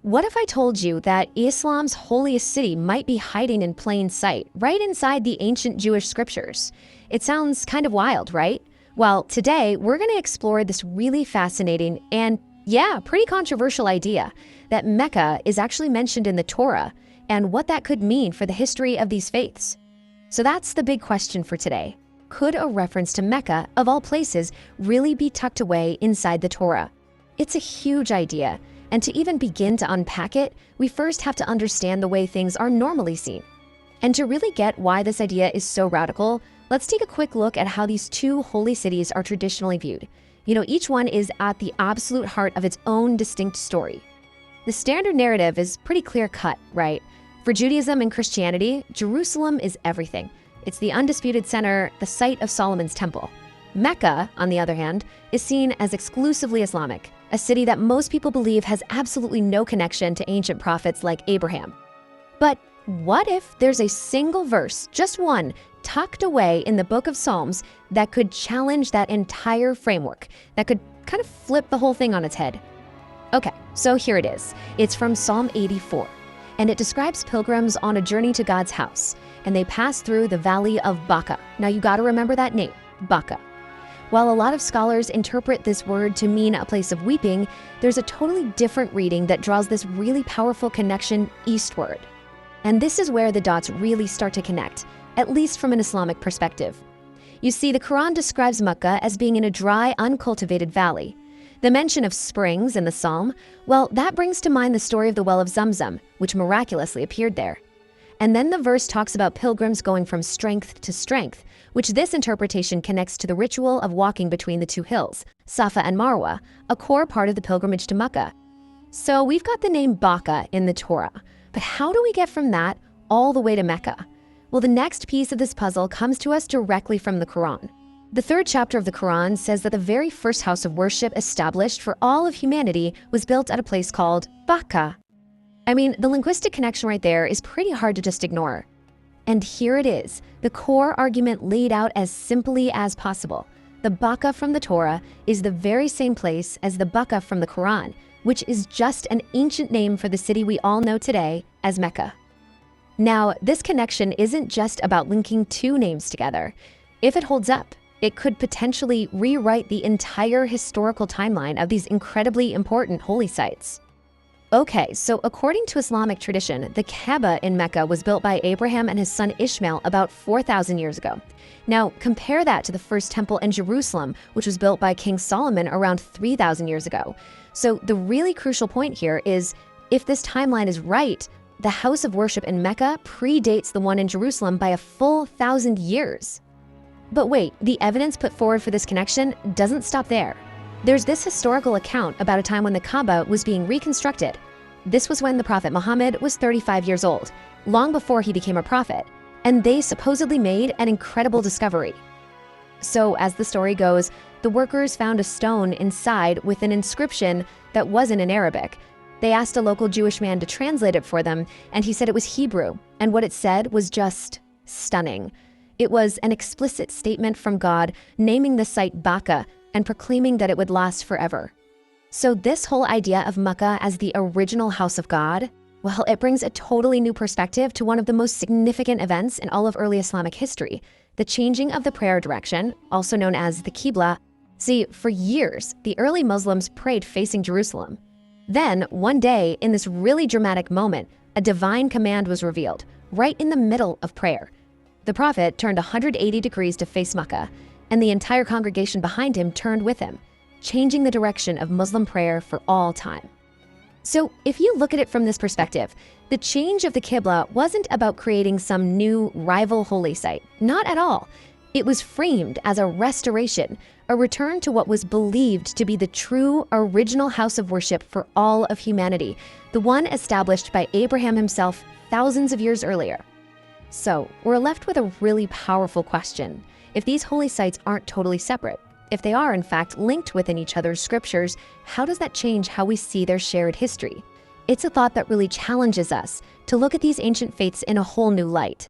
What if I told you that Islam's holiest city might be hiding in plain sight, right inside the ancient Jewish scriptures? It sounds kind of wild, right? Well, today we're going to explore this really fascinating and, yeah, pretty controversial idea that Mecca is actually mentioned in the Torah and what that could mean for the history of these faiths. So that's the big question for today. Could a reference to Mecca, of all places, really be tucked away inside the Torah? It's a huge idea. And to even begin to unpack it, we first have to understand the way things are normally seen. And to really get why this idea is so radical, let's take a quick look at how these two holy cities are traditionally viewed. Each one is at the absolute heart of its own distinct story. The standard narrative is pretty clear-cut, right? For Judaism and Christianity, Jerusalem is everything. It's the undisputed center, the site of Solomon's temple. Mecca, on the other hand, is seen as exclusively Islamic, a city that most people believe has absolutely no connection to ancient prophets like Abraham. But what if there's a single verse, just one, tucked away in the book of Psalms that could challenge that entire framework, that could kind of flip the whole thing on its head? Okay, so here it is. It's from Psalm 84, and it describes pilgrims on a journey to God's house, and they pass through the valley of Baca. Now you gotta remember that name, Baca. While a lot of scholars interpret this word to mean a place of weeping, there's a totally different reading that draws this really powerful connection eastward. And this is where the dots really start to connect, at least from an Islamic perspective. You see, the Quran describes Makkah as being in a dry, uncultivated valley. The mention of springs in the psalm, well, that brings to mind the story of the well of Zamzam, which miraculously appeared there. And then the verse talks about pilgrims going from strength to strength, which this interpretation connects to the ritual of walking between the two hills, Safa and Marwa, a core part of the pilgrimage to Makkah. So we've got the name Baca in the Torah, but how do we get from that all the way to Mecca? Well, the next piece of this puzzle comes to us directly from the Quran. The third chapter of the Quran says that the very first house of worship established for all of humanity was built at a place called Baca. I mean, the linguistic connection right there is pretty hard to just ignore. And here it is, the core argument laid out as simply as possible. The Baca from the Torah is the very same place as the Baca from the Quran, which is just an ancient name for the city we all know today as Mecca. Now, this connection isn't just about linking two names together. If it holds up, it could potentially rewrite the entire historical timeline of these incredibly important holy sites. Okay, so according to Islamic tradition, the Kaaba in Mecca was built by Abraham and his son Ishmael about 4,000 years ago. Now, compare that to the first temple in Jerusalem, which was built by King Solomon around 3,000 years ago. So the really crucial point here is, if this timeline is right, the house of worship in Mecca predates the one in Jerusalem by a full 1,000 years. But wait, the evidence put forward for this connection doesn't stop there. There's this historical account about a time when the Kaaba was being reconstructed. This was when the Prophet Muhammad was 35 years old, long before he became a prophet, and they supposedly made an incredible discovery. So, as the story goes, the workers found a stone inside with an inscription that wasn't in Arabic. They asked a local Jewish man to translate it for them, and he said it was Hebrew, and what it said was just stunning. It was an explicit statement from God naming the site Baca and proclaiming that it would last forever. So this whole idea of Makkah as the original house of God, well, it brings a totally new perspective to one of the most significant events in all of early Islamic history, the changing of the prayer direction, also known as the Qibla. See, for years, the early Muslims prayed facing Jerusalem. Then, one day, in this really dramatic moment, a divine command was revealed, right in the middle of prayer. The Prophet turned 180 degrees to face Makkah, and the entire congregation behind him turned with him, changing the direction of Muslim prayer for all time. So if you look at it from this perspective, the change of the Qibla wasn't about creating some new rival holy site, not at all. It was framed as a restoration, a return to what was believed to be the true original house of worship for all of humanity, the one established by Abraham himself thousands of years earlier. So we're left with a really powerful question. If these holy sites aren't totally separate, if they are in fact linked within each other's scriptures, how does that change how we see their shared history? It's a thought that really challenges us to look at these ancient faiths in a whole new light.